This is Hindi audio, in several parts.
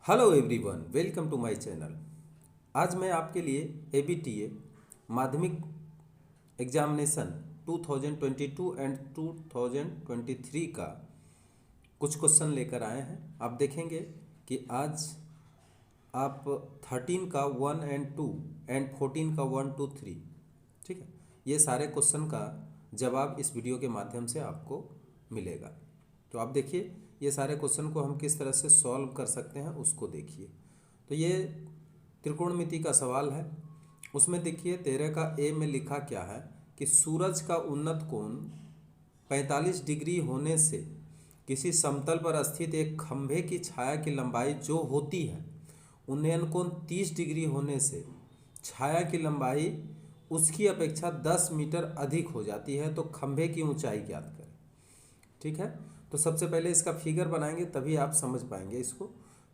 Hello everyone, welcome to my channel. आज मैं आपके लिए एबीटीए माध्यमिक एग्जामिनेशन 2022 एंड 2023 का कुछ क्वेश्चन लेकर आए हैं। आप देखेंगे कि आज आप 13 का 1 एंड 2 एंड 14 का 1 2 3, ठीक है, ये सारे क्वेश्चन का जवाब इस वीडियो के माध्यम से आपको मिलेगा। तो आप देखिए ये सारे क्वेश्चन को हम किस तरह से सॉल्व कर सकते हैं उसको देखिए। तो ये त्रिकोणमिति का सवाल है। उसमें देखिए 13 का ए में लिखा क्या है कि सूरज का उन्नत कोण 45 डिग्री होने से किसी समतल पर स्थित एक खंभे की छाया की लंबाई जो होती है उन्नयन कोण 30 डिग्री होने से छाया की लंबाई उसकी अपेक्षा 10 मीटर अधिक हो जाती है, तो खंभे की ऊंचाई ज्ञात करें। ठीक है, तो सबसे पहले इसका फिगर बनाएंगे तभी आप समझ पाएंगे इसको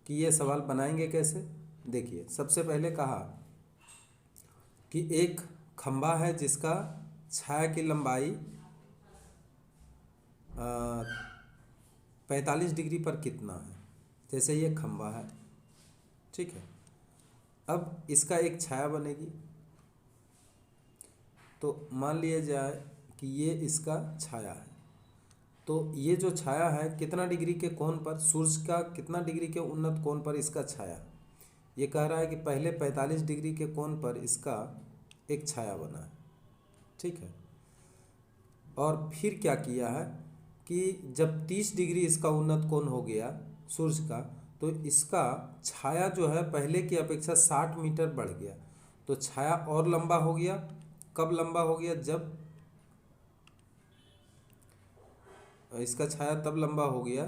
कि ये सवाल बनाएंगे कैसे। देखिए सबसे पहले कहा कि एक खंभा है जिसका छाया की लंबाई 45 डिग्री पर कितना है। जैसे ये खंभा है, ठीक है, अब इसका एक छाया बनेगी। तो मान लिया जाए कि ये इसका छाया है, तो ये जो छाया है कितना डिग्री के कोण पर, सूर्य का कितना डिग्री के उन्नत कोण पर इसका छाया। ये कह रहा है कि पहले 45 डिग्री के कोण पर इसका एक छाया बना है, ठीक है। और फिर क्या किया है कि जब 30 डिग्री इसका उन्नत कोण हो गया सूर्य का, तो इसका छाया जो है पहले की अपेक्षा 60 मीटर बढ़ गया। तो छाया और लंबा हो गया। कब लंबा हो गया? जब इसका छाया तब लंबा हो गया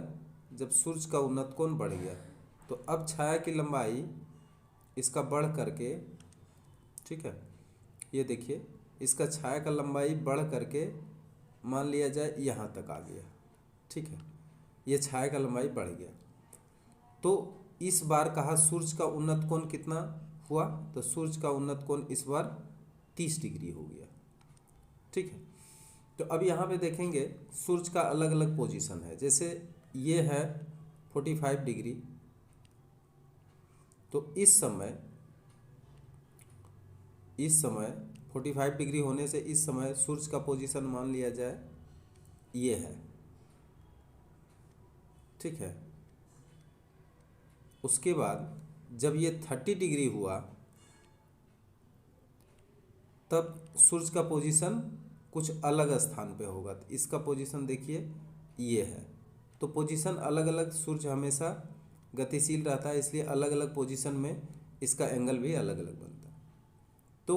जब सूर्य का उन्नत कोण बढ़ गया। तो अब छाया की लंबाई इसका बढ़ करके, ठीक है, ये देखिए इसका छाया का लंबाई बढ़ करके मान लिया जाए यहाँ तक आ गया, ठीक है, ये छाया का लंबाई बढ़ गया। तो इस बार कहा सूर्य का उन्नत कोण कितना हुआ, तो सूर्य का उन्नत कोण इस बार 30 डिग्री हो गया, ठीक है। तो अब यहाँ पे देखेंगे सूर्य का अलग अलग पोजीशन है। जैसे ये है 45 डिग्री, तो इस समय 45 डिग्री होने से इस समय सूर्य का पोजीशन मान लिया जाए ये है, ठीक है। उसके बाद जब ये 30 डिग्री हुआ तब सूर्य का पोजीशन कुछ अलग स्थान पे होगा। तो इसका पोजीशन देखिए ये है। तो पोजीशन अलग अलग, सूर्य हमेशा गतिशील रहता है, इसलिए अलग अलग पोजीशन में इसका एंगल भी अलग अलग बनता है। तो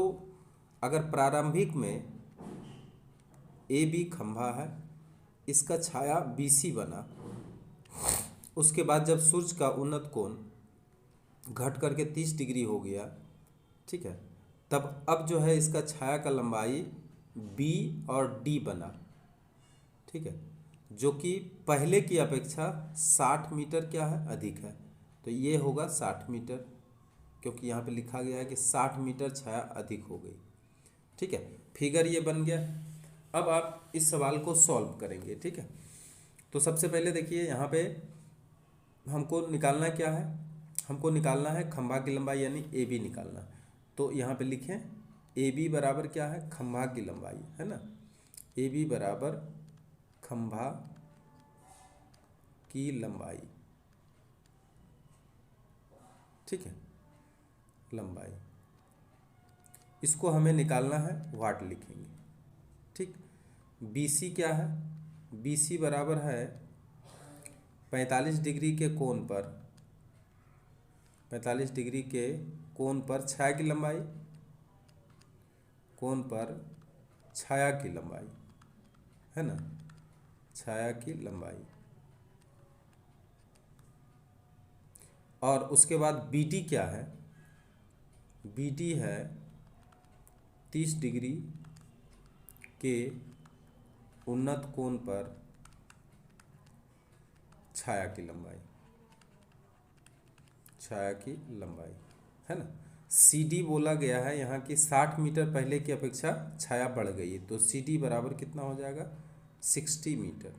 अगर प्रारंभिक में ए बी खंभा है, इसका छाया BC बना, उसके बाद जब सूर्य का उन्नत कोण घट करके 30 डिग्री हो गया, ठीक है, तब अब जो है इसका छाया का लंबाई B और D बना, ठीक है, जो कि पहले की अपेक्षा 60 मीटर क्या है, अधिक है। तो ये होगा 60 मीटर, क्योंकि यहाँ पे लिखा गया है कि 60 मीटर छाया अधिक हो गई, ठीक है। फिगर ये बन गया। अब आप इस सवाल को सॉल्व करेंगे, ठीक है। तो सबसे पहले देखिए यहाँ पे हमको निकालना क्या है, हमको निकालना है खंभा की लंबाई यानी AB निकालना है। तो यहाँ पे लिखें AB बराबर क्या है, खंभा की लंबाई, है ना। AB बराबर खंभा की लंबाई, ठीक है, लंबाई। इसको हमें निकालना है, वाट लिखेंगे, ठीक। BC क्या है, BC बराबर है 45 डिग्री के कोण पर, 45 डिग्री के कोण पर छाया की लंबाई, कोण पर छाया की लंबाई, है ना, छाया की लंबाई। और उसके बाद BD क्या है, BD है 30 डिग्री के उन्नत कोण पर छाया की लंबाई, छाया की लंबाई, है ना। CD बोला गया है यहाँ की 60 मीटर पहले की अपेक्षा छाया बढ़ गई है, तो CD बराबर कितना हो जाएगा, 60 मीटर,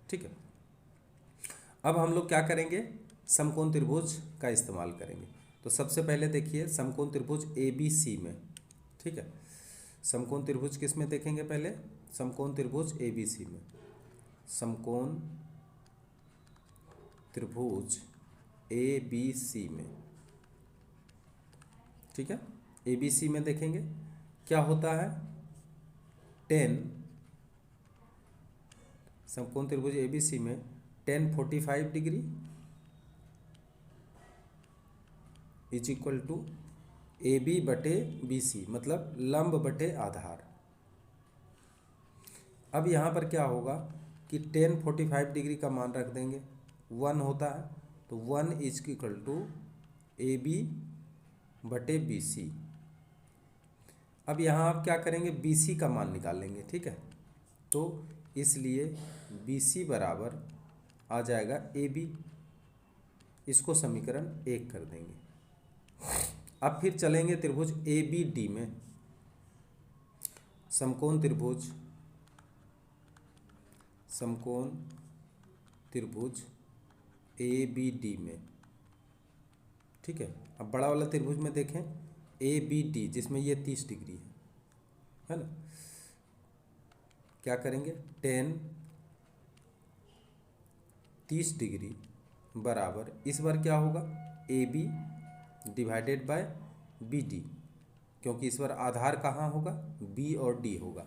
ठीक है। अब हम लोग क्या करेंगे, समकोण त्रिभुज का इस्तेमाल करेंगे। तो सबसे पहले देखिए समकोण त्रिभुज ABC में, ठीक है। समकोण त्रिभुज किस में देखेंगे पहले? समकोण त्रिभुज ABC में। समकोण त्रिभुज ABC में, ठीक है। ABC में देखेंगे क्या होता है, समकोण त्रिभुज ABC में tan 45 degree is equal to AB बटे BC, मतलब लंब बटे आधार। अब यहाँ पर क्या होगा कि tan 45 डिग्री का मान रख देंगे, 1 होता है, तो 1 इज इक्वल टू AB बटे BC। अब यहाँ आप क्या करेंगे, BC का मान निकालेंगे, ठीक है। तो इसलिए BC बराबर आ जाएगा AB, इसको समीकरण 1 कर देंगे। अब फिर चलेंगे त्रिभुज ABD में। समकोण त्रिभुज ABD में, ठीक है। अब बड़ा वाला त्रिभुज में देखें ABD, जिसमें ये 30 डिग्री है ना। क्या करेंगे, tan 30 डिग्री बराबर, इस बार क्या होगा, AB डिवाइडेड बाय BD, क्योंकि इस बार आधार कहाँ होगा, B और D होगा।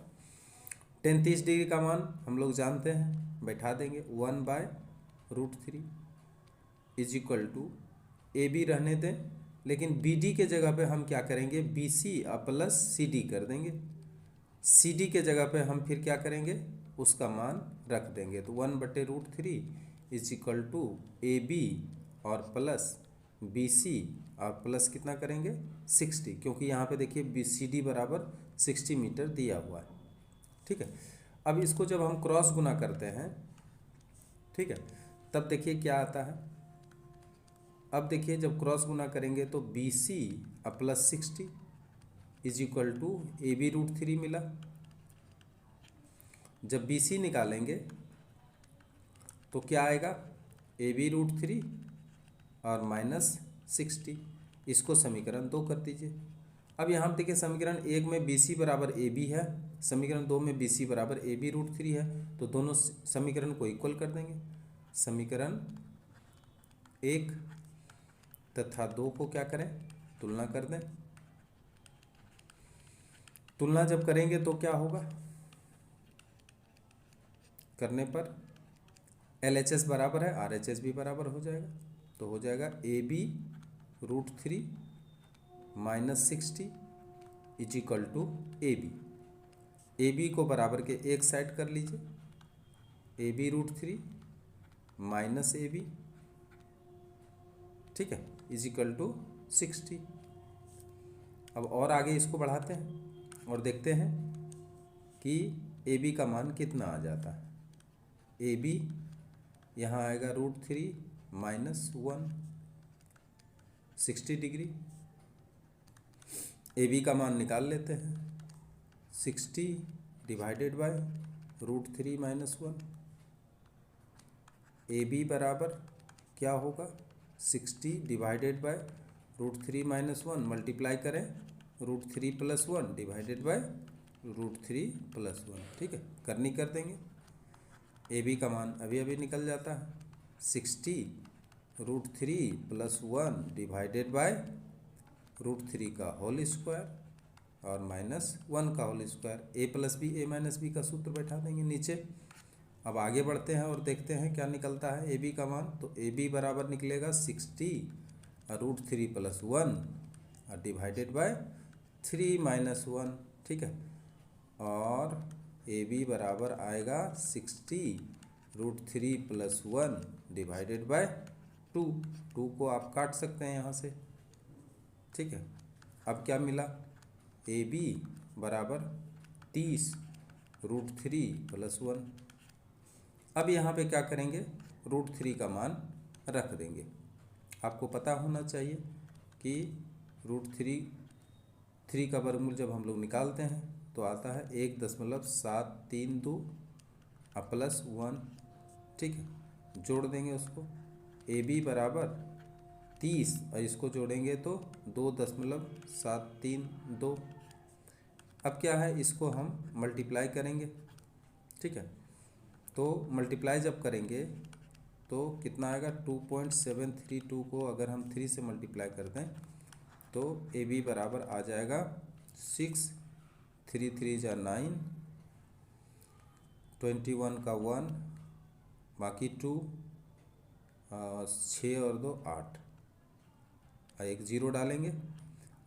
tan 30 डिग्री का मान हम लोग जानते हैं, बैठा देंगे 1/√3 इज इक्वल टू AB रहने दें, लेकिन BD के जगह पे हम क्या करेंगे, BC प्लस CD कर देंगे। CD के जगह पे हम फिर क्या करेंगे, उसका मान रख देंगे, तो 1/√3 इज इक्वल टू AB और प्लस BC और प्लस कितना करेंगे 60, क्योंकि यहाँ पे देखिए BCD बराबर 60 मीटर दिया हुआ है, ठीक है। अब इसको जब हम क्रॉस गुना करते हैं, ठीक है, तब देखिए क्या आता है। अब देखिए जब क्रॉस गुना करेंगे तो BC plus 60 is equal to AB√3 मिला। जब BC निकालेंगे तो क्या आएगा, AB√3 और माइनस 60, इसको समीकरण 2 कर दीजिए। अब यहाँ देखिए समीकरण 1 में BC बराबर AB है, समीकरण 2 में BC बराबर AB√3 है, तो दोनों समीकरण को इक्वल कर देंगे। समीकरण 1 तथा 2 को क्या करें, तुलना कर दें। तुलना जब करेंगे तो क्या होगा, करने पर LHS बराबर है, RHS भी बराबर हो जाएगा, तो हो जाएगा AB√3 minus 60 is equal to AB को बराबर के एक साइड कर लीजिए, AB√3 माइनस AB, ठीक है, इज इक्वल टू 60। अब और आगे इसको बढ़ाते हैं और देखते हैं कि AB का मान कितना आ जाता है। AB यहाँ आएगा √3 माइनस 1, 60 डिग्री। AB का मान निकाल लेते हैं, 60 डिवाइडेड बाय √3 माइनस 1। AB बराबर क्या होगा, 60 डिवाइडेड बाय √3 माइनस 1, मल्टीप्लाई करें √3 प्लस 1 डिवाइडेड बाय √3 प्लस 1, ठीक है, करनी कर देंगे। AB का मान अभी अभी निकल जाता है, 60 √3 प्लस 1 डिवाइडेड बाय √3 का होल स्क्वायर और माइनस 1 का whole square. A plus B A minus B का सूत्र बैठा देंगे नीचे। अब आगे बढ़ते हैं और देखते हैं क्या निकलता है AB का मान। तो AB बराबर निकलेगा 60 √3 प्लस 1 और डिवाइडेड बाय 3 माइनस 1, ठीक है, और AB बराबर आएगा 60 √3 प्लस 1 डिवाइडेड बाय 2। 2 को आप काट सकते हैं यहाँ से, ठीक है। अब क्या मिला, AB बराबर 30 √3 प्लस 1। अब यहाँ पे क्या करेंगे, √3 का मान रख देंगे। आपको पता होना चाहिए कि √3 का वर्गमूल जब हम लोग निकालते हैं तो आता है 1.732 प्लस 1, ठीक है, जोड़ देंगे उसको ए बी बराबर 30 और इसको जोड़ेंगे तो 2.732। अब क्या है, इसको हम मल्टीप्लाई करेंगे, ठीक है। तो मल्टीप्लाई जब करेंगे तो कितना आएगा, 2.732 को अगर हम 3 से मल्टीप्लाई कर दें तो ए बी बराबर आ जाएगा 6, 3 3 जा 9, 21 का 1, बाकी 2, 6 और 2 8, एक जीरो डालेंगे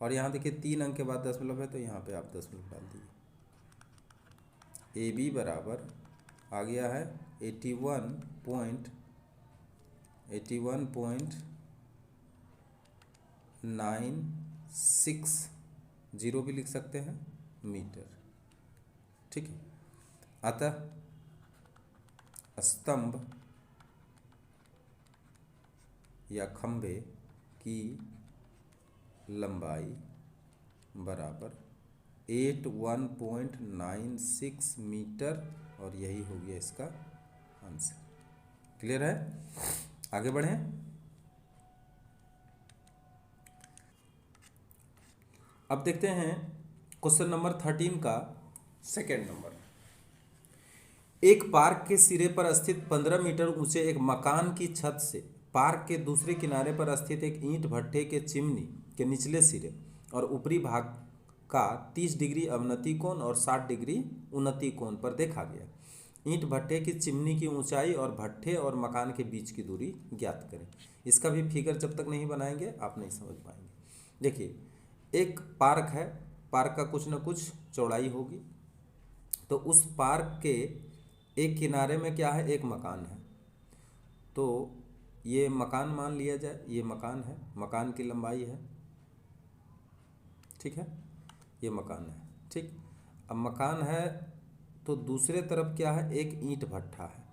और यहाँ देखिए 3 अंक के बाद दशमलव है तो यहाँ पे आप दशमलव डाल दीजिए। ए बी बराबर आ गया है 81.96, जीरो भी लिख सकते हैं, मीटर, ठीक है। अतः स्तंभ या खंभे की लंबाई बराबर 81.96 मीटर और यही हो गया इसका आंसर। क्लियर है? आगे बढ़ें। अब देखते हैं क्वेश्चन नंबर 13 का सेकेंड नंबर। एक पार्क के सिरे पर स्थित 15 मीटर ऊंचे एक मकान की छत से पार्क के दूसरे किनारे पर स्थित एक ईंट भट्ठे के चिमनी के निचले सिरे और ऊपरी भाग का 30 डिग्री अवनति कोण और 60 डिग्री उन्नति कोण पर देखा गया। ईंट भट्ठे की चिमनी की ऊंचाई और भट्ठे और मकान के बीच की दूरी ज्ञात करें। इसका भी फिगर जब तक नहीं बनाएंगे आप नहीं समझ पाएंगे। देखिए, एक पार्क है, पार्क का कुछ न कुछ चौड़ाई होगी, तो उस पार्क के एक किनारे में क्या है, एक मकान है। तो ये मकान मान लिया जाए, ये मकान है, मकान की लंबाई है, ठीक है, ये मकान है, ठीक। अब मकान है तो दूसरे तरफ क्या है, एक ईंट भट्ठा है,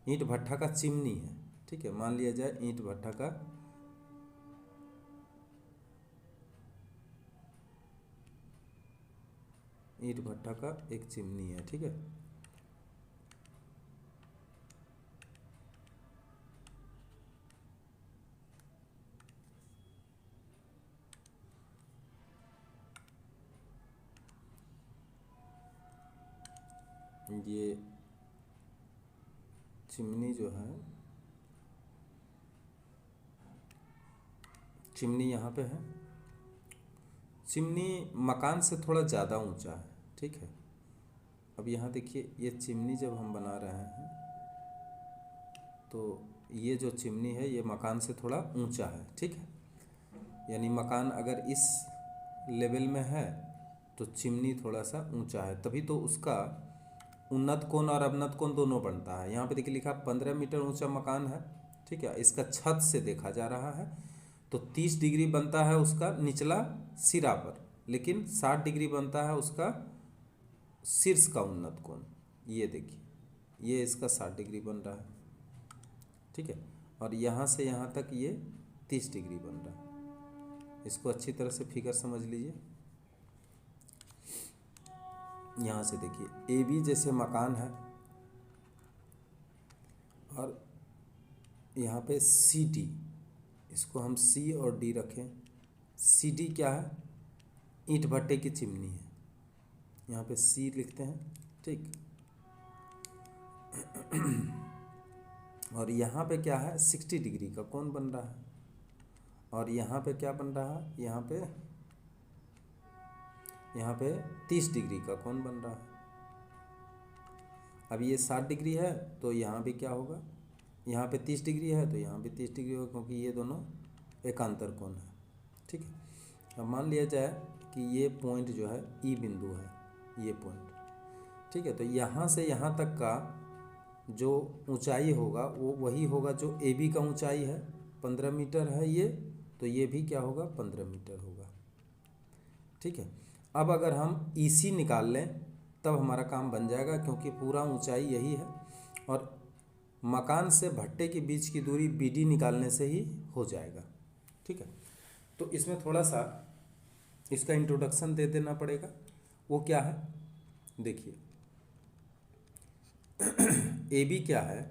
ईंट भट्ठा का चिमनी है, ठीक है, मान लिया जाए ईंट भट्ठा का एक चिमनी है, ठीक है। ये चिमनी जो है, चिमनी यहाँ पे है, चिमनी मकान से थोड़ा ज़्यादा ऊंचा है, ठीक है। अब यहाँ देखिए, ये चिमनी जब हम बना रहे हैं तो ये जो चिमनी है ये मकान से थोड़ा ऊंचा है, ठीक है। यानी मकान अगर इस लेवल में है तो चिमनी थोड़ा सा ऊंचा है, तभी तो उसका उन्नत कोण और अवनत कोण दोनों बनता है। यहाँ पे देखिए लिखा 15 मीटर ऊंचा मकान है, ठीक है, इसका छत से देखा जा रहा है तो 30 डिग्री बनता है उसका निचला सिरा पर, लेकिन 60 डिग्री बनता है उसका शीर्ष का उन्नत कोण। ये देखिए, ये इसका 60 डिग्री बन रहा है, ठीक है, और यहाँ से यहाँ तक ये 30 डिग्री बन रहा है। इसको अच्छी तरह से फिगर समझ लीजिए। यहाँ से देखिए, ए बी जैसे मकान है और यहाँ पे सी डी, इसको हम सी और डी रखें। सी डी क्या है, ईंट भट्टे की चिमनी है, यहाँ पे सी लिखते हैं, ठीक। और यहाँ पे क्या है, 60 डिग्री का कोण बन रहा है और यहाँ पे क्या बन रहा है, यहाँ पे 30 डिग्री का कोण बन रहा है। अब ये 60 डिग्री है तो यहाँ भी क्या होगा, यहाँ पे 30 डिग्री है तो यहाँ भी 30 डिग्री होगा, क्योंकि ये दोनों एकांतर कोण है, ठीक है। अब मान लिया जाए कि ये पॉइंट जो है ई बिंदु है, ये पॉइंट, ठीक है। तो यहाँ से यहाँ तक का जो ऊंचाई होगा वो वही होगा जो ए बी का ऊंचाई है, 15 मीटर है ये, तो ये भी क्या होगा, 15 मीटर होगा, ठीक है। अब अगर हम ई सी निकाल लें तब हमारा काम बन जाएगा, क्योंकि पूरा ऊंचाई यही है और मकान से भट्टे के बीच की दूरी बी डी निकालने से ही हो जाएगा, ठीक है। तो इसमें थोड़ा सा इसका इंट्रोडक्शन दे देना पड़ेगा। वो क्या है, देखिए ए बी क्या है,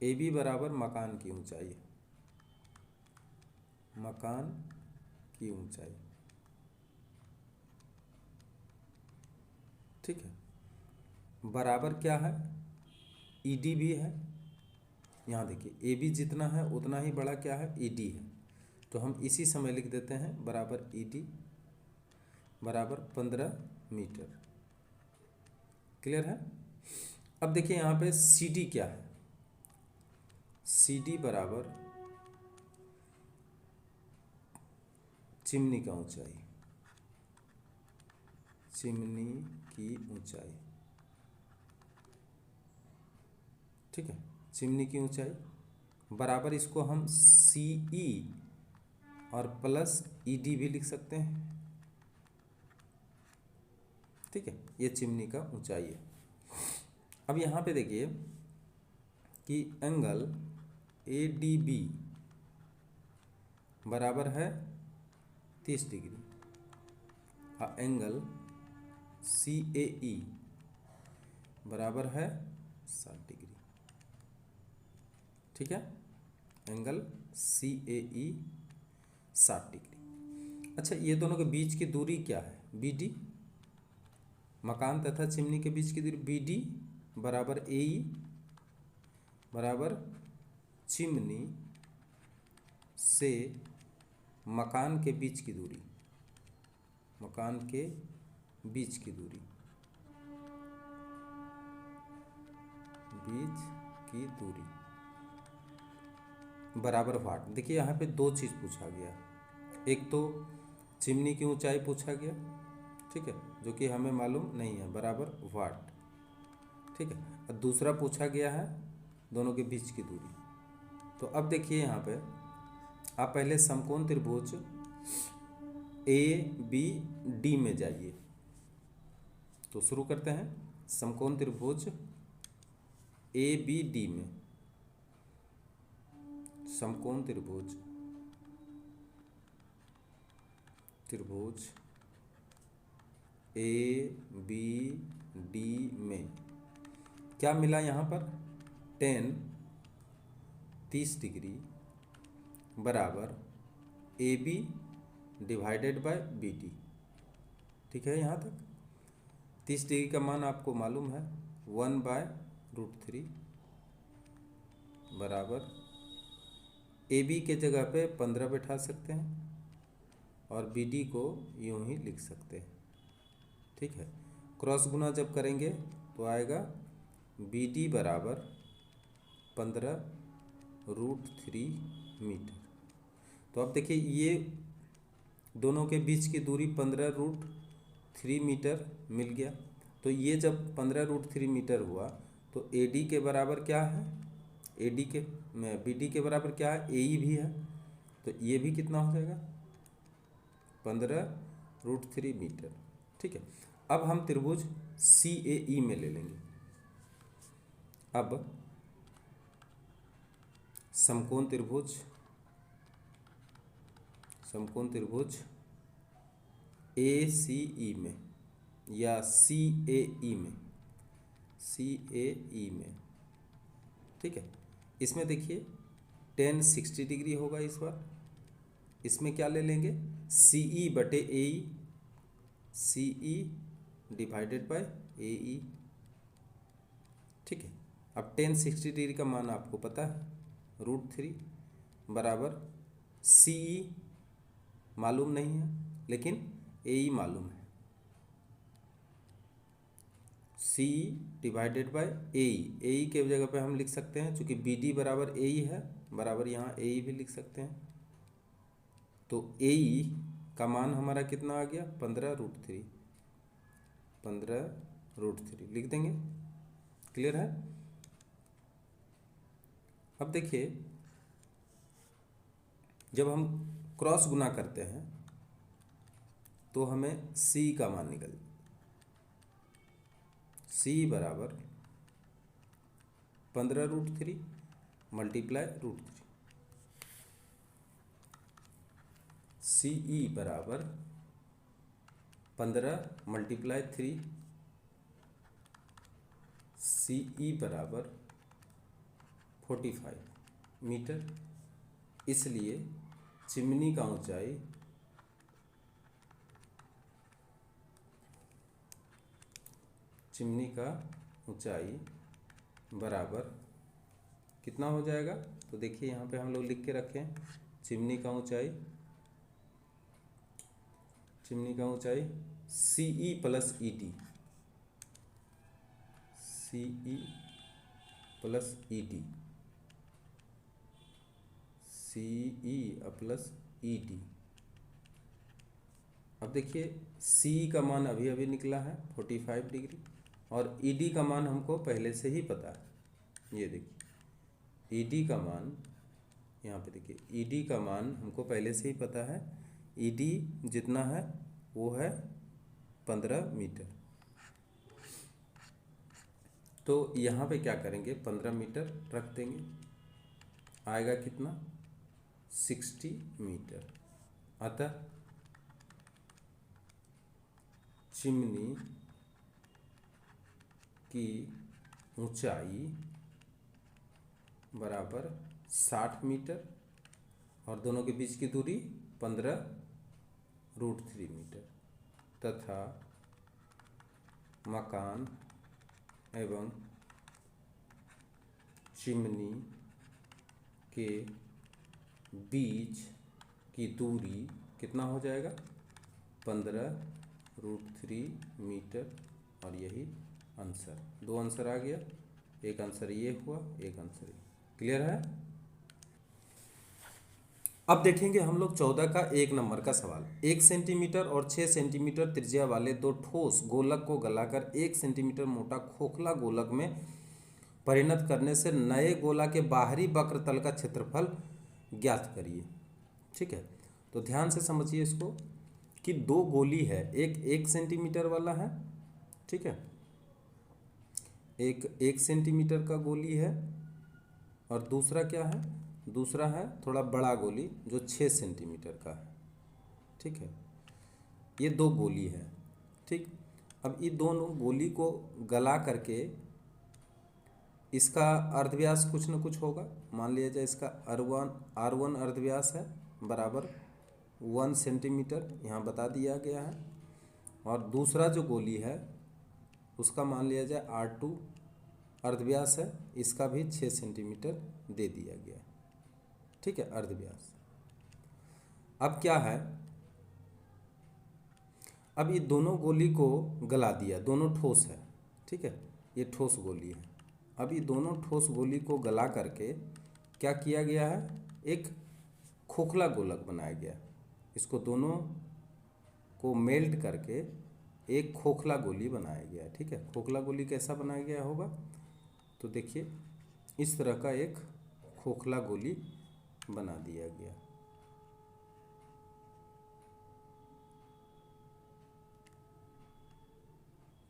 ए बी बराबर मकान की ऊंचाई, मकान की ऊंचाई, ठीक है। बराबर क्या है, ईडी भी है। यहाँ देखिए ए बी जितना है उतना ही बड़ा क्या है, ईडी है। तो हम इसी समय लिख देते हैं बराबर ईडी बराबर 15 मीटर। क्लियर है। अब देखिए यहाँ पे सी डी क्या है, सी डी बराबर चिमनी का ऊंचाई, चिमनी की ऊंचाई, ठीक है, चिमनी की ऊंचाई बराबर, इसको हम सी ई और प्लस ई डी भी लिख सकते हैं, ठीक है। ये चिमनी का ऊंचाई है। अब यहाँ पे देखिए कि एंगल ए डी बी बराबर है 30 डिग्री और एंगल सी ए ई बराबर है 60 डिग्री, ठीक है। एंगल सी ए ई 60 डिग्री। अच्छा, ये दोनों के बीच की दूरी क्या है, बी डी, मकान तथा चिमनी के बीच की दूरी बी डी बराबर ए ई बराबर चिमनी से मकान के बीच की दूरी, मकान के बीच की दूरी, बीच की दूरी बराबर वाट। देखिए यहाँ पे दो चीज़ पूछा गया, एक तो चिमनी की ऊंचाई पूछा गया, ठीक है, जो कि हमें मालूम नहीं है, बराबर वाट, ठीक है। और दूसरा पूछा गया है दोनों के बीच की दूरी। तो अब देखिए यहाँ पे आप पहले समकोण त्रिभुज ए बी डी में जाइए। तो शुरू करते हैं समकोण त्रिभुज ए बी डी में, समकोण त्रिभुज ए बी डी में क्या मिला यहाँ पर, टेन 30 डिग्री बराबर A B divided by B D, ठीक है। यहाँ तक 30 डिग्री का मान आपको मालूम है 1/√3 बराबर ए बी के जगह पे 15 बैठा सकते हैं और बी डी को यूं ही लिख सकते हैं, ठीक है। क्रॉस गुना जब करेंगे तो आएगा बी डी बराबर 15√3 मीटर। तो अब देखिए ये दोनों के बीच की दूरी 15√3 मीटर मिल गया। तो ये जब 15√3 मीटर हुआ तो ए डी के बराबर क्या है, ए डी के में बी डी के बराबर क्या है, ए ई भी है। तो ये भी कितना हो जाएगा 15√3 मीटर, ठीक है। अब हम त्रिभुज सी ए ई में ले लेंगे। अब समकोण त्रिभुज ए सी ई में या सी ए ई में, ठीक है। इसमें देखिए tan 60 डिग्री होगा इस बार। इसमें क्या ले लेंगे, सी ई बटे ए ई, सी ई डिवाइडेड बाय ए ई, ठीक है। अब tan 60 डिग्री का मान आपको पता है √3 बराबर सी ई मालूम नहीं है लेकिन ए ई मालूम है, सी डिवाइडेड बाय ए ई के जगह पे हम लिख सकते हैं, चूंकि बी डी बराबर ए ई है, बराबर यहाँ ए ई भी लिख सकते हैं। तो ए ई का मान हमारा कितना आ गया 15√3 लिख देंगे। क्लियर है। अब देखिए जब हम क्रॉस गुना करते हैं तो हमें सी का मान निकल, सी बराबर 15√3 मल्टीप्लाई √3, सी ई बराबर 15 मल्टीप्लाई 3, सी ई बराबर 45 मीटर, इसलिए चिमनी का ऊंचाई बराबर कितना हो जाएगा? तो देखिए यहाँ पे हम लोग लिख के रखे हैं चिमनी का ऊंचाई CE plus ED, CE plus ED, CE plus ED। अब देखिए CE का मान अभी अभी निकला है 45 डिग्री, और ED का मान हमको पहले से ही पता है। ये देखिए ED का मान, यहाँ पे देखिए ED का मान हमको पहले से ही पता है। ED जितना है वो है 15 मीटर। तो यहाँ पे क्या करेंगे, 15 मीटर रख देंगे, आएगा कितना? 60 मीटर। अतः चिमनी की ऊंचाई बराबर 60 मीटर और दोनों के बीच की दूरी 15√3 मीटर, तथा मकान एवं चिमनी के बीच की दूरी कितना हो जाएगा? 15√3 मीटर। और यही आंसर, दो आंसर आ गया, एक आंसर ये हुआ, एक आंसर ये। क्लियर है? अब देखेंगे हम लोग 14 का 1 नंबर का सवाल। 1 सेंटीमीटर और 6 सेंटीमीटर त्रिज्या वाले दो ठोस गोलक को गलाकर 1 सेंटीमीटर मोटा खोखला गोलक में परिणत करने से नए गोला के बाहरी वक्र तल का क्षेत्रफल ज्ञात करिए। ठीक है, तो ध्यान से समझिए इसको कि दो गोली है, एक 1 सेंटीमीटर वाला है, ठीक है, एक 1 सेंटीमीटर का गोली है, और दूसरा क्या है? दूसरा है थोड़ा बड़ा गोली जो 6 सेंटीमीटर का है। ठीक है, ये दो गोली है। ठीक, अब ये दोनों गोली को गला करके इसका अर्धव्यास कुछ न कुछ होगा। मान लिया जाए इसका R1 अर्धव्यास है बराबर 1 सेंटीमीटर, यहाँ बता दिया गया है। और दूसरा जो गोली है उसका मान लिया जाए R2 अर्धव्यास है, इसका भी 6 सेंटीमीटर दे दिया गया। ठीक है, अर्धव्यास। अब क्या है, अब ये दोनों गोली को गला दिया, दोनों ठोस है। ठीक है, ये ठोस गोली है। अब ये दोनों ठोस गोली को गला करके क्या किया गया है? एक खोखला गोलक बनाया गया। इसको दोनों को मेल्ट करके एक खोखला गोली बनाया गया है। ठीक है, खोखला गोली कैसा बनाया गया होगा? तो देखिए इस तरह का एक खोखला गोली बना दिया गया।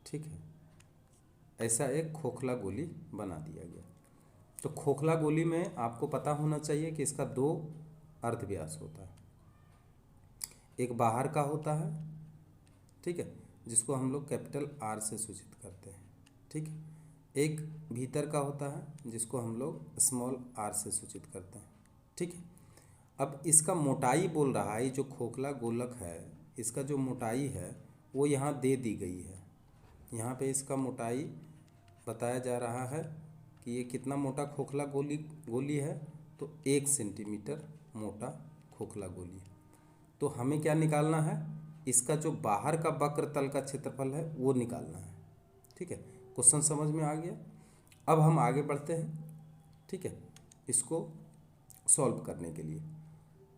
ठीक है, ऐसा एक खोखला गोली बना दिया गया। तो खोखला गोली में आपको पता होना चाहिए कि इसका 2 अर्धव्यास होता है, एक बाहर का होता है, ठीक है, जिसको हम लोग कैपिटल R से सूचित करते हैं। ठीक है, एक भीतर का होता है जिसको हम लोग स्मॉल r से सूचित करते हैं। ठीक है, अब इसका मोटाई बोल रहा है, जो खोखला गोलक है इसका जो मोटाई है वो यहाँ दे दी गई है। यहाँ पे इसका मोटाई बताया जा रहा है कि ये कितना मोटा खोखला गोली है, तो 1 सेंटीमीटर मोटा खोखला गोली है। तो हमें क्या निकालना है? इसका जो बाहर का वक्र तल का क्षेत्रफल है वो निकालना है। ठीक है, क्वेश्चन समझ में आ गया। अब हम आगे बढ़ते हैं। ठीक है, इसको सॉल्व करने के लिए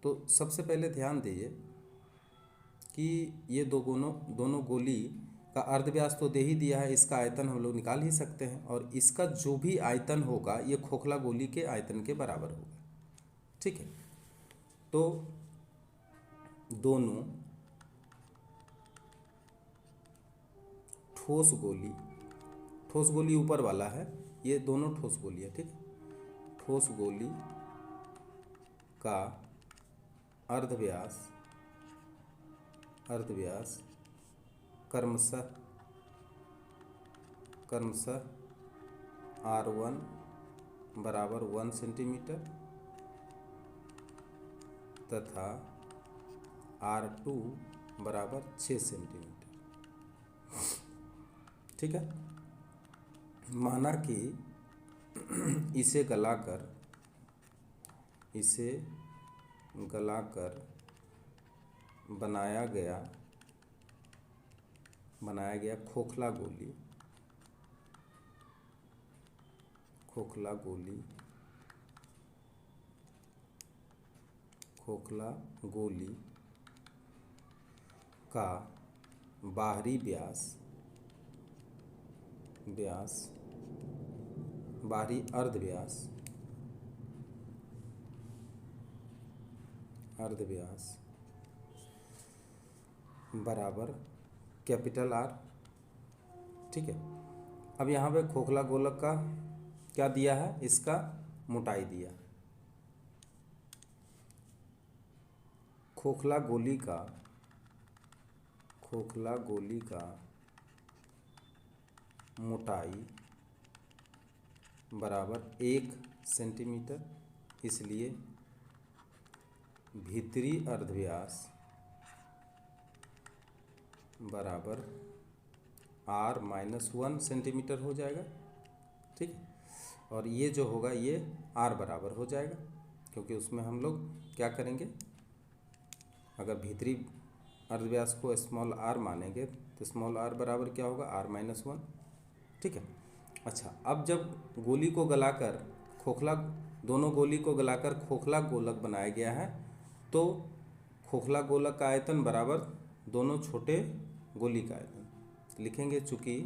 तो सबसे पहले ध्यान दीजिए कि ये दोनों गोली का अर्धव्यास तो दे ही दिया है, इसका आयतन हम लोग निकाल ही सकते हैं, और इसका जो भी आयतन होगा ये खोखला गोली के आयतन के बराबर होगा। ठीक है, तो दोनों ठोस गोली ऊपर वाला है, ये दोनों ठोस गोली है। ठीक है, ठोस गोली का अर्धव्यास क्रमशः R1 बराबर 1 सेंटीमीटर तथा R2 बराबर 6 सेंटीमीटर। ठीक है, माना कि इसे गलाकर बनाया गया खोखला गोली का बाहरी अर्धव्यास बराबर कैपिटल R। ठीक है, अब यहाँ पे खोखला गोलक का क्या दिया है, इसका मोटाई दिया। खोखला गोली का मोटाई बराबर 1 सेंटीमीटर, इसलिए भीतरी अर्धव्यास बराबर R-1 सेंटीमीटर हो जाएगा। ठीक है, और ये जो होगा ये R बराबर हो जाएगा, क्योंकि उसमें हम लोग क्या करेंगे, अगर भीतरी अर्धव्यास को स्मॉल r मानेंगे तो स्मॉल r बराबर क्या होगा, R-1। ठीक है, अच्छा, अब जब गोली को गलाकर दोनों गोली को गलाकर खोखला गोलक बनाया गया है, तो खोखला गोलक का आयतन बराबर दोनों छोटे गोली का आयतन लिखेंगे। चूंकि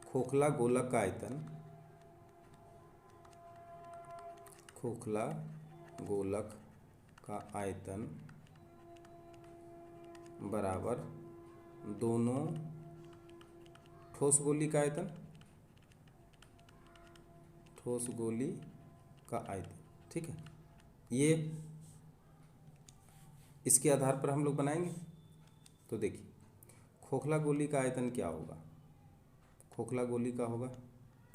खोखला गोलक का आयतन बराबर दोनों ठोस गोली का आयतन। ठीक है, ये इसके आधार पर हम लोग बनाएंगे। तो देखिए, खोखला गोली का आयतन क्या होगा, खोखला गोली का होगा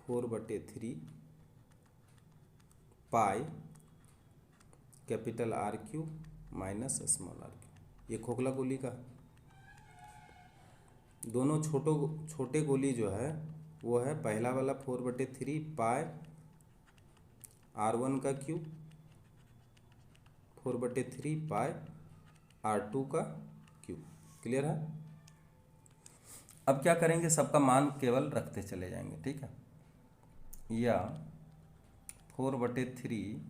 4/3 pi capital R³ minus small r³। ये खोखला गोली का, दोनों छोटे गोली जो है वो है पहला वाला 4/3 पाई R1 का क्यूब, 4/3 पाई R2 का क्यूब। क्लियर है? अब क्या करेंगे, सबका मान केवल रखते चले जाएंगे। ठीक है, या 4/3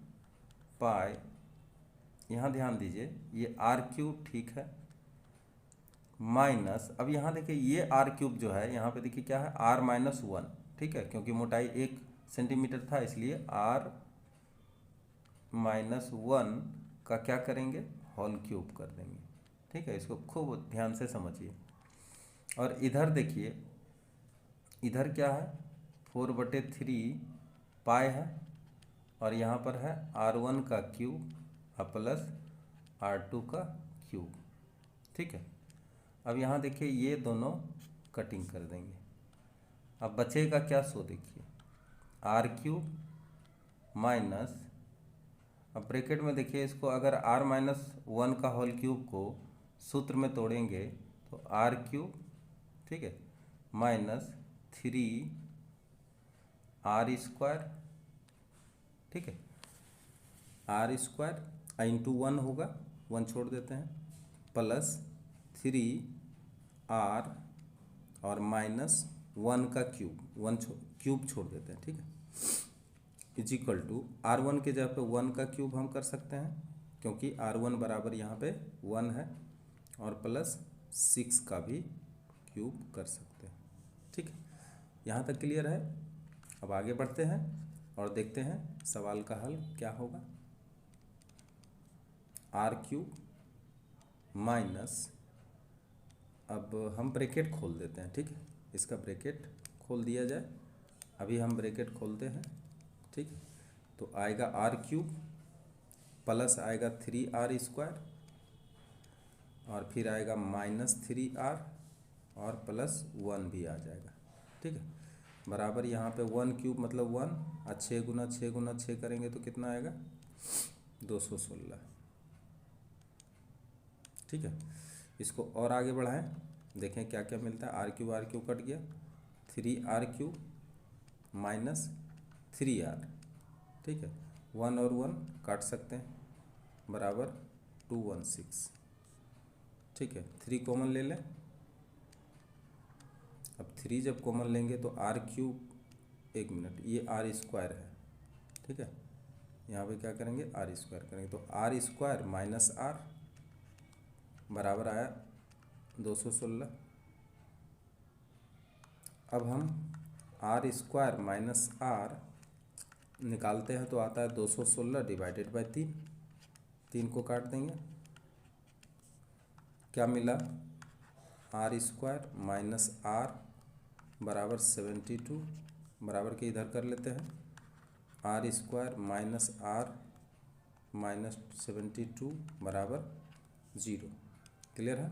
पाई, यहाँ ध्यान दीजिए ये R³ ठीक है, माइनस, अब यहाँ देखिए ये R³ जो है यहाँ पे देखिए क्या है, R-1। ठीक है, क्योंकि मोटाई 1 सेंटीमीटर था, इसलिए R-1 का क्या करेंगे, होल क्यूब कर देंगे। ठीक है, इसको खूब ध्यान से समझिए। और इधर देखिए, इधर क्या है, 4/3 पाई है, और यहाँ पर है R1 का क्यूब प्लस R2 का क्यूब। ठीक है, अब यहाँ देखिए ये दोनों कटिंग कर देंगे। अब बचेगा क्या, सो देखिए R³ माइनस, अब ब्रैकेट में देखिए इसको अगर R-1 का होल क्यूब को सूत्र में तोड़ेंगे तो R³, ठीक है, माइनस 3R², ठीक है, R² इंटू 1 होगा, 1 छोड़ देते हैं, प्लस 3R और माइनस 1 का क्यूब, 1 क्यूब छोड़ देते हैं। ठीक है, इज इक्वल टू R1 के जगह पे 1 का क्यूब हम कर सकते हैं, क्योंकि R1 बराबर यहाँ पे 1 है, और प्लस 6 का भी क्यूब कर सकते हैं। ठीक है, यहाँ तक क्लियर है। अब आगे बढ़ते हैं और देखते हैं सवाल का हल क्या होगा। R³ माइनस, अब हम ब्रैकेट खोल देते हैं। ठीक है, इसका ब्रैकेट खोल दिया जाए, अभी हम ब्रैकेट खोलते हैं। ठीक, तो आएगा R³ प्लस आएगा 3R² और फिर आएगा माइनस 3R और प्लस 1 भी आ जाएगा। ठीक है, बराबर यहाँ पे 1³ मतलब 1 और 6 गुना 6 गुना 6 करेंगे तो कितना आएगा 216। ठीक है, इसको और आगे बढ़ाएं, देखें क्या क्या मिलता है। r³ कट गया, 3r³ माइनस 3r। ठीक है, 1 और 1 काट सकते हैं, बराबर 216। ठीक है, 3 कॉमन ले लें। अब 3 जब कॉमन लेंगे तो r³, एक मिनट, ये r² है। ठीक है, यहाँ पे क्या करेंगे r² करेंगे तो r² माइनस r बराबर आया 216। अब हम r² माइनस r निकालते हैं तो आता है 216 डिवाइडेड बाई 3। 3 को काट देंगे, क्या मिला r² माइनस r बराबर 72। बराबर के इधर कर लेते हैं, r² माइनस r माइनस 72 बराबर 0। क्लियर है,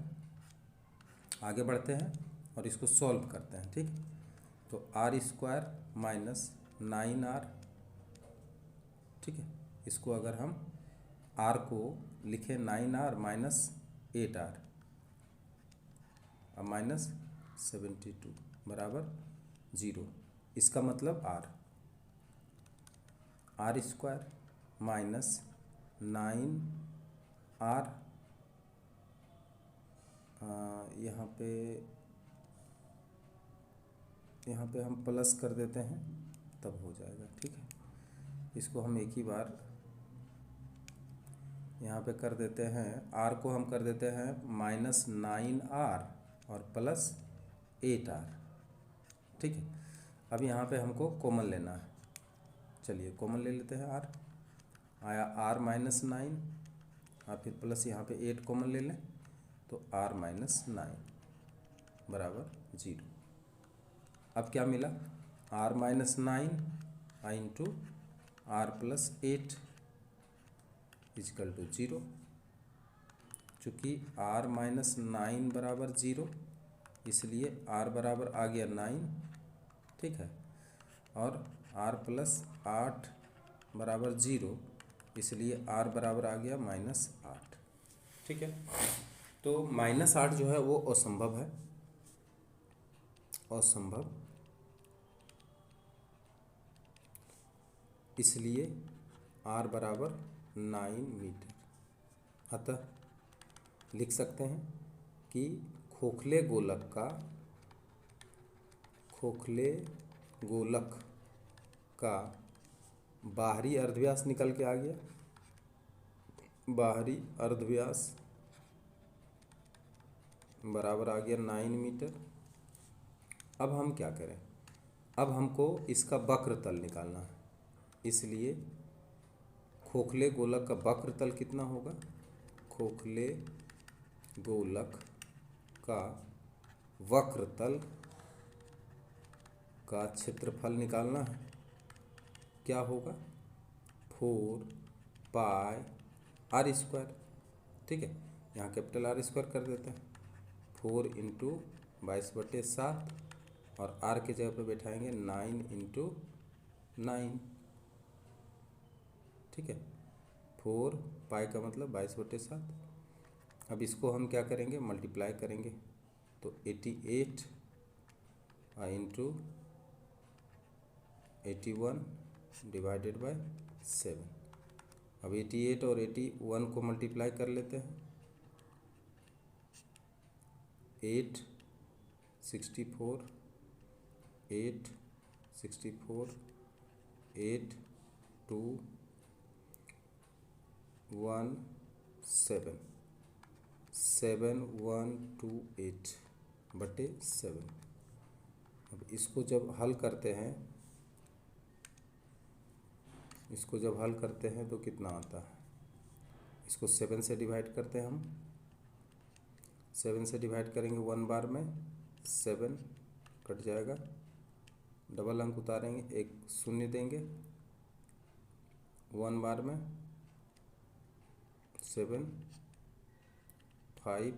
आगे बढ़ते हैं और इसको सॉल्व करते हैं। ठीक, तो r² माइनस 9r। ठीक है, इसको अगर हम r को लिखें 9r माइनस 8r और माइनस 72 बराबर 0। इसका मतलब r² माइनस 9r, यहाँ पे हम प्लस कर देते हैं तब हो जाएगा। ठीक है, इसको हम एक ही बार यहाँ पे कर देते हैं, r को हम कर देते हैं माइनस 9r और प्लस 8r। ठीक है, अब यहाँ पे हमको कॉमन लेना है, चलिए कॉमन ले लेते हैं। r आया r माइनस 9 और फिर प्लस यहाँ पे 8 कॉमन ले लें तो r माइनस 9 बराबर 0। अब क्या मिला, r minus 9 into r plus 8 is equal to 0। चूँकि r माइनस 9 बराबर 0 इसलिए r बराबर आ गया 9। ठीक है, और r प्लस 8 बराबर 0 इसलिए r बराबर आ गया माइनस 8। ठीक है, तो माइनस 8 जो है वो असंभव है, असंभव, इसलिए r बराबर 9 मीटर। अतः लिख सकते हैं कि खोखले गोलक का बाहरी अर्धव्यास निकल के आ गया, बाहरी अर्धव्यास बराबर आ गया 9 मीटर। अब हम क्या करें, अब हमको इसका वक्रतल निकालना है, इसलिए खोखले गोलक का वक्रतल कितना होगा, खोखले गोलक का वक्रतल का क्षेत्रफल निकालना है, क्या होगा 4 पाई r²। ठीक है, यहाँ कैपिटल R² कर देते हैं, 4 इंटू 22/7 और r के जगह पे बैठाएंगे 9 इंटू 9। ठीक है, 4 पाई का मतलब 22/7। अब इसको हम क्या करेंगे, मल्टीप्लाई करेंगे तो 88 इंटू 81 डिवाइडेड बाय 7। अब 88 और 81 को मल्टीप्लाई कर लेते हैं, 8 64 8 64 8 2 1 7 7128/7। अब इसको जब हल करते हैं, इसको जब हल करते हैं तो कितना आता है, इसको 7 से डिवाइड करते हैं हम, 7 से डिवाइड करेंगे 1 बार में 7 कट जाएगा, डबल अंक उतारेंगे, एक शून्य देंगे, 1 बार में 7 5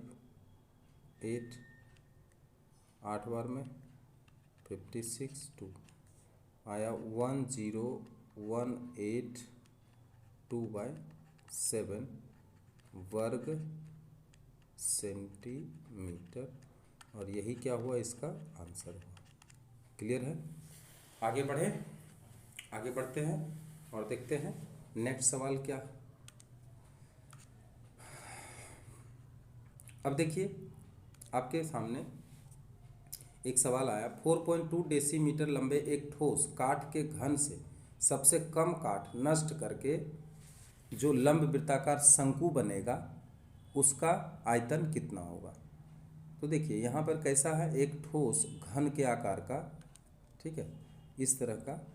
8 8 बार में 56 2। आया 10,182/7 वर्ग सेंटीमीटर, और यही क्या हुआ, इसका आंसर हुआ। क्लियर है? आगे बढ़ें, आगे बढ़ते हैं और देखते हैं नेक्स्ट सवाल क्या। अब देखिए आपके सामने एक सवाल आया, 4.2 डेसीमीटर लंबे एक ठोस काठ के घन से सबसे कम काठ नष्ट करके जो लंब वृत्ताकार शंकु बनेगा उसका आयतन कितना होगा। तो देखिए यहाँ पर कैसा है, एक ठोस घन के आकार का, ठीक है, इस तरह का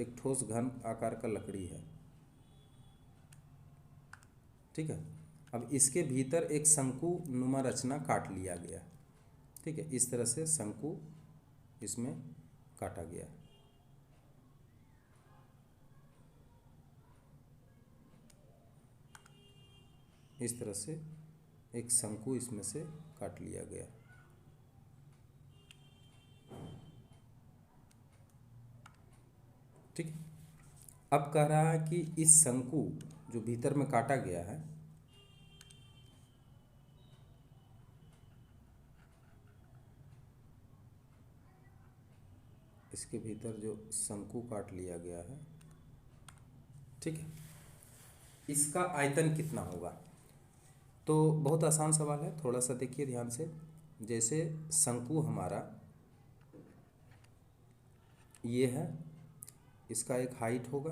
एक ठोस घन आकार का लकड़ी है, ठीक है। अब इसके भीतर एक शंकु नुमा रचना काट लिया गया, ठीक है, इस तरह से शंकु इसमें काटा गया। इस तरह से एक शंकु इसमें से काट लिया गया। ठीक है। अब कह रहा है कि इस शंकु जो भीतर में काटा गया है, इसके भीतर जो शंकु काट लिया गया है, ठीक है, इसका आयतन कितना होगा। तो बहुत आसान सवाल है, थोड़ा सा देखिए ध्यान से। जैसे शंकु हमारा ये है, इसका एक हाइट होगा,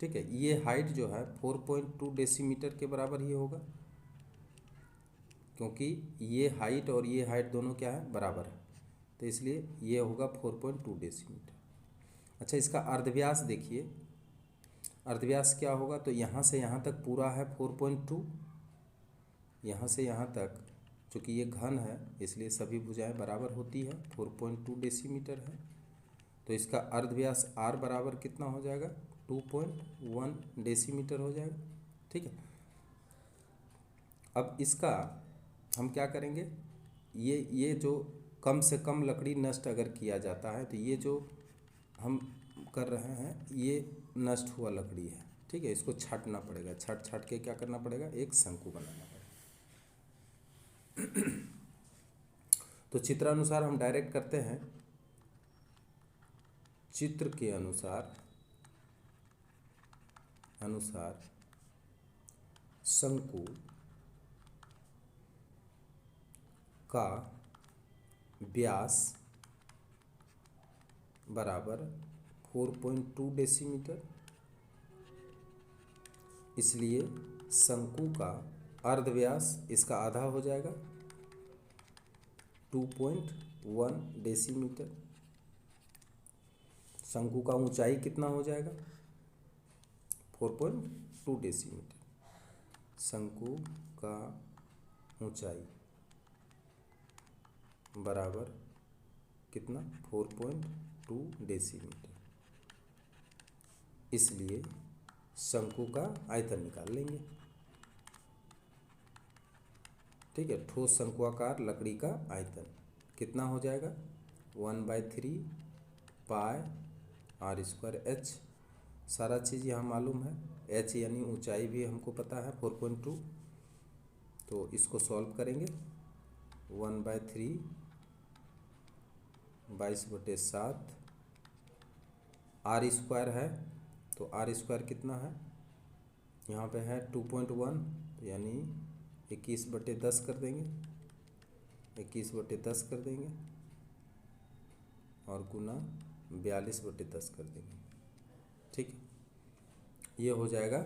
ठीक है, ये हाइट जो है 4.2 डेसीमीटर के बराबर ही होगा, क्योंकि ये हाइट और ये हाइट दोनों क्या है, बराबर है, तो इसलिए ये होगा 4.2 डेसीमीटर। अच्छा, इसका अर्धव्यास देखिए, अर्धव्यास क्या होगा, तो यहाँ से यहाँ तक पूरा है 4.2, यहाँ से यहाँ तक, चूँकि ये घन है इसलिए सभी भुजाएं बराबर होती है, 4.2 डेसीमीटर है, तो इसका अर्धव्यास r बराबर कितना हो जाएगा, 2.1 डेसीमीटर हो जाएगा, ठीक है। अब इसका हम क्या करेंगे, ये जो कम से कम लकड़ी नष्ट अगर किया जाता है, तो ये जो हम कर रहे हैं ये नष्ट हुआ लकड़ी है, ठीक है, इसको छाटना पड़ेगा, छाट छाट के क्या करना पड़ेगा, एक शंकु बनाना पड़ेगा। तो चित्रानुसार हम डायरेक्ट करते हैं, चित्र के अनुसार शंकु का व्यास बराबर 4.2 डेसीमीटर, इसलिए शंकु का अर्धव्यास इसका आधा हो जाएगा 2.1 डेसीमीटर। शंकु का ऊंचाई कितना हो जाएगा, 4.2 डेसीमीटर। शंकु का ऊंचाई बराबर कितना, 4.2 डेसीमीटर, इसलिए शंकु का आयतन निकाल लेंगे, ठीक है। ठोस शंकुआकार लकड़ी का आयतन कितना हो जाएगा, 1/3 पाई r स्क्वायर h, सारा चीज़ यहाँ मालूम है, h यानी ऊंचाई भी हमको पता है 4.2, तो इसको सॉल्व करेंगे, 1/3 22/7, r स्क्वायर है, तो r स्क्वायर कितना है, यहाँ पे है 2.1, यानी 21/10 कर देंगे, 21/10 कर देंगे, और गुना 42/10 कर देंगे, ठीक है। ये हो जाएगा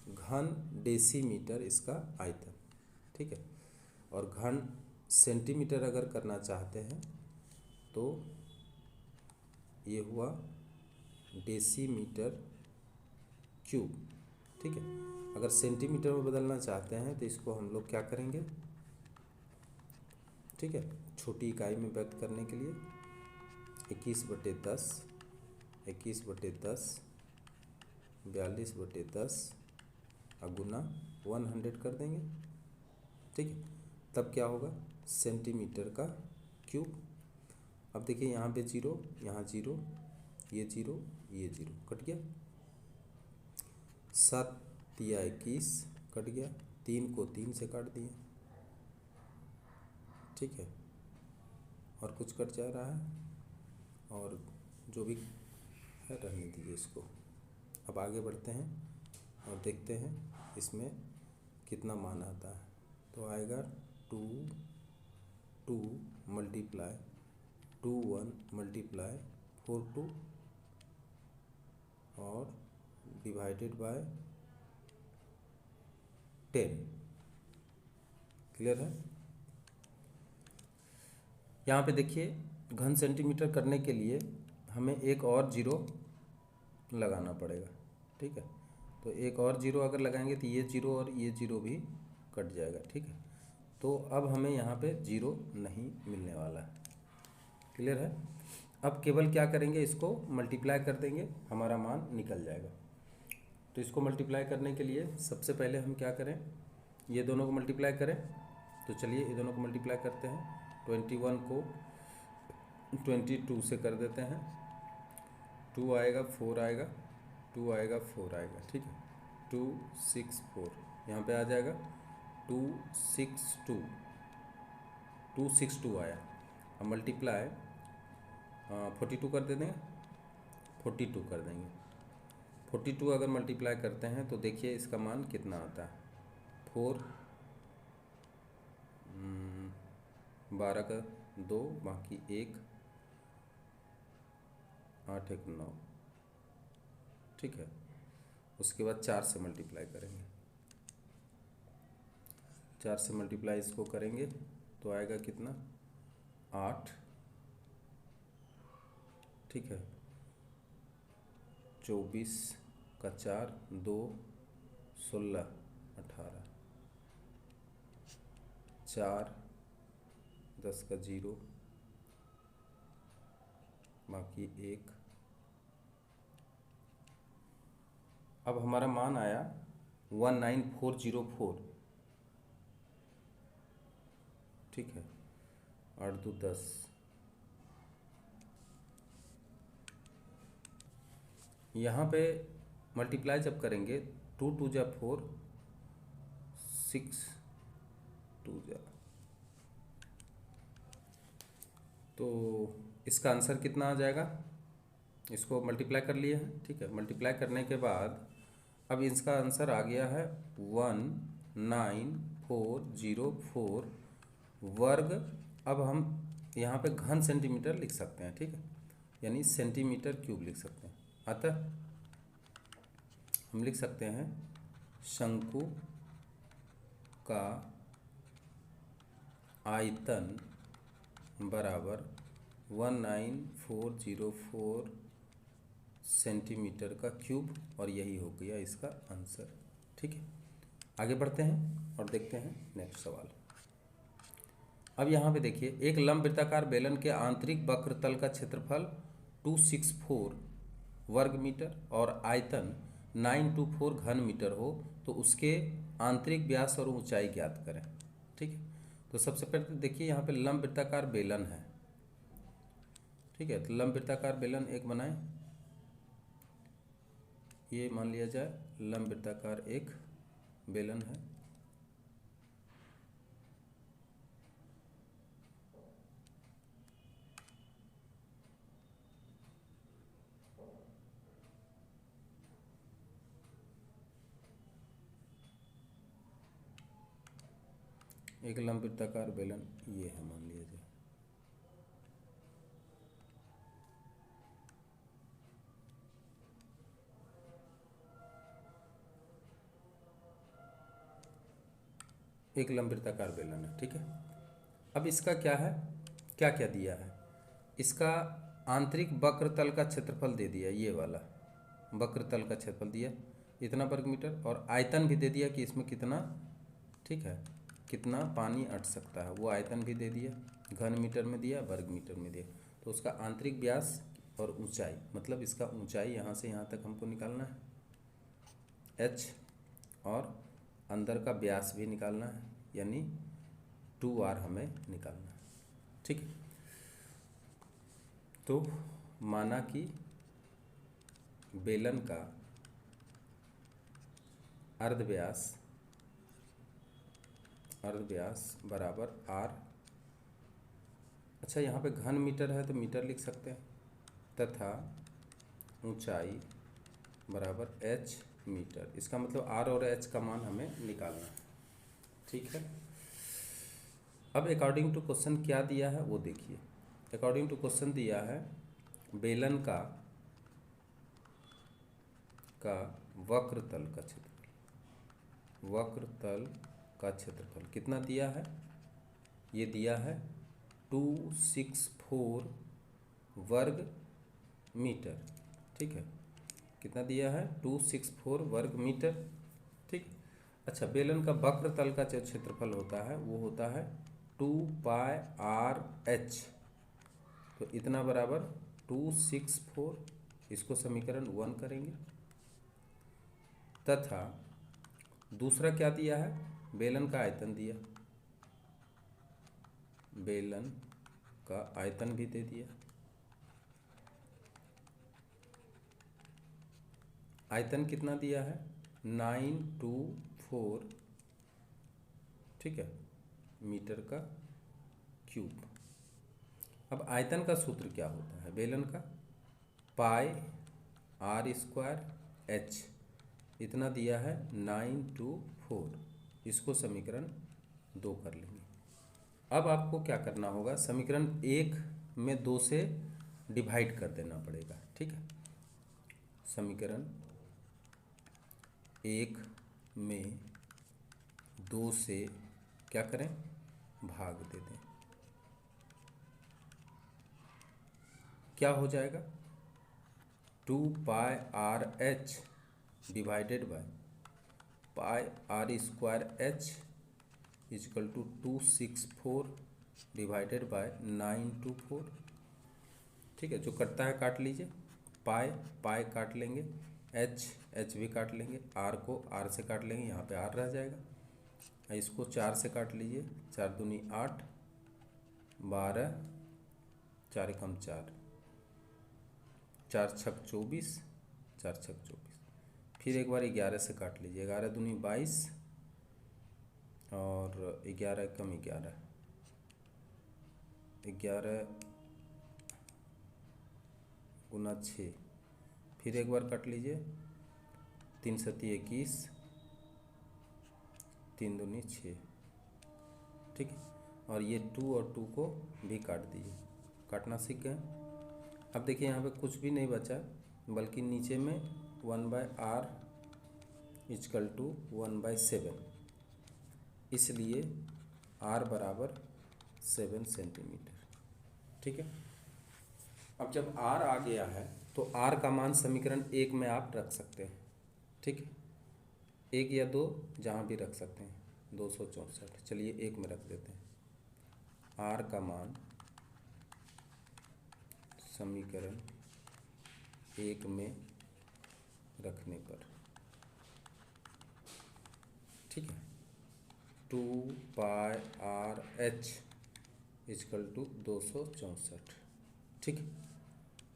घन डेसीमीटर इसका आयतन, ठीक है। और घन सेंटीमीटर अगर करना चाहते हैं तो ये हुआ डेसीमीटर क्यूब, ठीक है। अगर सेंटीमीटर में बदलना चाहते हैं तो इसको हम लोग क्या करेंगे, ठीक है, छोटी इकाई में व्यक्त करने के लिए 21/10, 21/10, 42/10 गुना 100 कर देंगे, ठीक है, तब क्या होगा, सेंटीमीटर का क्यूब। अब देखिए यहाँ पे 0, यहाँ 0, ये 0, ये 0 कट गया। 7 या 21 कट गया। 3 को 3 से काट दिए, ठीक है। और कुछ कट जा रहा है, और जो भी है रहने दीजिए इसको। अब आगे बढ़ते हैं और देखते हैं इसमें कितना मान आता है। तो आएगा 2 2 मल्टीप्लाई 2 1 मल्टीप्लाई 4 2 और डिवाइडेड बाय 10। क्लियर है। यहाँ पे देखिए घन सेंटीमीटर करने के लिए हमें एक और 0 लगाना पड़ेगा, ठीक है। तो एक और 0 अगर लगाएंगे तो ये 0 और ये 0 भी कट जाएगा, ठीक है। तो अब हमें यहाँ पे 0 नहीं मिलने वाला है। क्लियर है। अब केवल क्या करेंगे, इसको मल्टीप्लाई कर देंगे, हमारा मान निकल जाएगा। तो इसको मल्टीप्लाई करने के लिए सबसे पहले हम क्या करें, ये दोनों को मल्टीप्लाई करें। तो चलिए ये दोनों को मल्टीप्लाई करते हैं। 21 को 22 से कर देते हैं। 2 आएगा, 4 आएगा, 2 आएगा, 4 आएगा, ठीक है। 2 6 4 यहाँ पे आ जाएगा। 2 6 2 2 6 2 आया। अब मल्टीप्लाई 42 कर देंगे, 42 कर देंगे। 42 अगर मल्टीप्लाई करते हैं तो देखिए इसका मान कितना आता है। 4 12 का 2 बाकी 1 8 1 9, ठीक है। उसके बाद 4 से मल्टीप्लाई करेंगे। 4 से मल्टीप्लाई इसको करेंगे तो आएगा कितना, 8, ठीक है। 24 का 4 2 16 18, 4 10 का 0 बाकी 1। अब हमारा मान आया 19404, ठीक है। 8 2 10, यहाँ पे मल्टीप्लाई जब करेंगे 2 2 जा 4, 6 2 जा, तो इसका आंसर कितना आ जाएगा। इसको मल्टीप्लाई कर लिए हैं, ठीक है। मल्टीप्लाई करने के बाद अब इसका आंसर आ गया है 19404 वर्ग। अब हम यहाँ पे घन सेंटीमीटर लिख सकते हैं, ठीक है, यानी सेंटीमीटर क्यूब लिख सकते हैं। अतः हम लिख सकते हैं शंकु का आयतन बराबर 19404 सेंटीमीटर का क्यूब, और यही हो गया इसका आंसर, ठीक है। आगे बढ़ते हैं और देखते हैं नेक्स्ट सवाल। अब यहाँ पे देखिए एक लंब वृत्ताकार बेलन के आंतरिक वक्र तल का क्षेत्रफल 264 वर्ग मीटर और आयतन 924 घन मीटर हो तो उसके आंतरिक व्यास और ऊंचाई ज्ञात करें, ठीक है। तो सबसे पहले देखिए यहाँ पे लंब वृत्ताकार बेलन है, ठीक है। तो लंब वृत्ताकार बेलन एक बनाएं। ये मान लिया जाए लंब वृत्ताकार एक बेलन है। एक लंब वृत्ताकार बेलन ये है, मान लिया जाए। एक लंब वृत्ताकार बेलन है, ठीक है। अब इसका क्या है, क्या क्या दिया है, इसका आंतरिक वक्र तल का क्षेत्रफल दे दिया, ये वाला वक्र तल का क्षेत्रफल दिया इतना वर्ग मीटर, और आयतन भी दे दिया कि इसमें कितना, ठीक है, कितना पानी अट सकता है, वो आयतन भी दे दिया, घन मीटर में दिया, वर्ग मीटर में दिया। तो उसका आंतरिक व्यास और ऊंचाई, मतलब इसका ऊंचाई यहाँ से यहाँ तक हमको निकालना है h, और अंदर का व्यास भी निकालना है, यानी 2r हमें निकालना है, ठीक है। तो माना कि बेलन का अर्धव्यास बराबर आर, अच्छा यहाँ पे घन मीटर है तो मीटर लिख सकते हैं, तथा ऊंचाई बराबर h मीटर। इसका मतलब r और h का मान हमें निकालना है। ठीक है, अब अकॉर्डिंग टू क्वेश्चन क्या दिया है वो देखिए। अकॉर्डिंग टू क्वेश्चन दिया है बेलन का वक्र तल का क्षेत्रफल कितना दिया है, ये दिया है 264 वर्ग मीटर। ठीक है, कितना दिया है 264 वर्ग मीटर। ठीक, अच्छा बेलन का वक्र तल का जो क्षेत्रफल होता है वो होता है 2πr/h, तो इतना बराबर 264, इसको समीकरण 1 करेंगे, तथा दूसरा क्या दिया है, बेलन का आयतन दिया, बेलन का आयतन भी दे दिया। आयतन कितना दिया है 924, ठीक है, मीटर का क्यूब। अब आयतन का सूत्र क्या होता है बेलन का, πr²h, इतना दिया है 924, इसको समीकरण 2 कर लेंगे। अब आपको क्या करना होगा, समीकरण 1 में 2 से डिवाइड कर देना पड़ेगा। ठीक है, समीकरण 1 में 2 से क्या करें, भाग दे दें। क्या हो जाएगा 2πr/h divided by πr² is equal to 264 divided by 924। ठीक है, जो कटता है काट लीजिए, पाई काट लेंगे, एच भी काट लेंगे, आर को आर से काट लेंगे, यहाँ पे आर रह जाएगा। इसको 4 से काट लीजिए, 4 दूनी 8, 12, 4 एकम 4, 4 छक 24, 4 छक 24। फिर एक बार 11 से काट लीजिए, 11 दूनी 22 और 11 एकम 11, 11 गुना 6। फिर एक बार काट लीजिए, 3 सती 21, 3 दूनी 6। ठीक है, और ये 2 और 2 को भी काट दीजिए, काटना सीख गए। अब देखिए यहाँ पे कुछ भी नहीं बचा, बल्कि नीचे में 1/r इजकल टू 1/7, इसलिए r बराबर 7 सेंटीमीटर। ठीक है, अब जब r आ गया है तो r का मान समीकरण 1 में आप रख सकते हैं। ठीक है, 1 या 2 जहाँ भी रख सकते हैं, 264। चलिए 1 में रख देते हैं, r का मान समीकरण 1 में रखने पर, ठीक है, 2πr/h इजकल टू 264। ठीक है,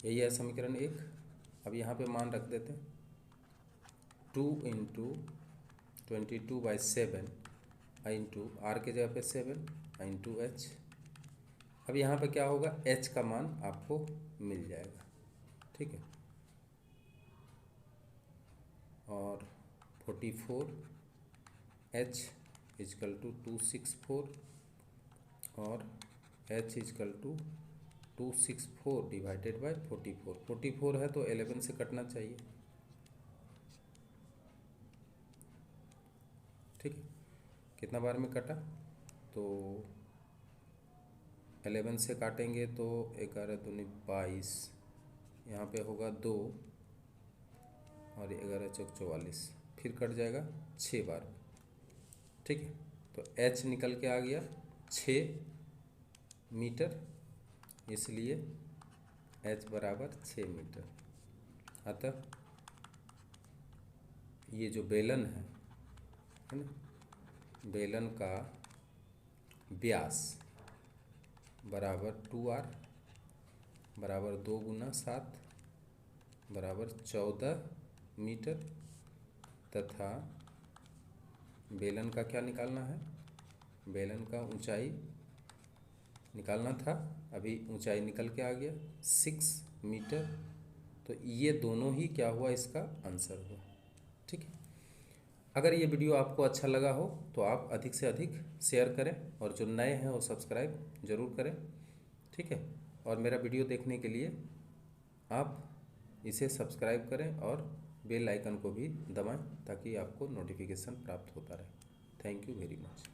यही है समीकरण 1। अब यहाँ पे मान रख देते हैं, 2 × 22/7 इंटू आर के जगह पे 7 इंटू h। अब यहाँ पे क्या होगा, h का मान आपको मिल जाएगा। ठीक है, और 44h इजकल टू 264 और h is equal to 264 divided by 44। 44 है तो 11 से कटना चाहिए। ठीक है, कितना बार में कटा, तो 11 से काटेंगे तो 11 दूनी 22, यहाँ पे होगा 2 और 11 चौक 44, फिर कट जाएगा 6 बार। ठीक है, तो h निकल के आ गया 6 मीटर, इसलिए h बराबर 6 मीटर। अतः ये जो बेलन है ना, बेलन का व्यास बराबर 2r बराबर 2 गुना 7 बराबर 14 मीटर तथा बेलन का क्या निकालना है, बेलन का ऊंचाई निकालना था, अभी ऊंचाई निकल के आ गया 6 मीटर। तो ये दोनों ही क्या हुआ, इसका आंसर हुआ। ठीक है, अगर ये वीडियो आपको अच्छा लगा हो तो आप अधिक से अधिक शेयर करें और जो नए हैं वो सब्सक्राइब ज़रूर करें। ठीक है, और मेरा वीडियो देखने के लिए आप इसे सब्सक्राइब करें और बेल आइकन को भी दबाएं ताकि आपको नोटिफिकेशन प्राप्त होता रहे। Thank you very much.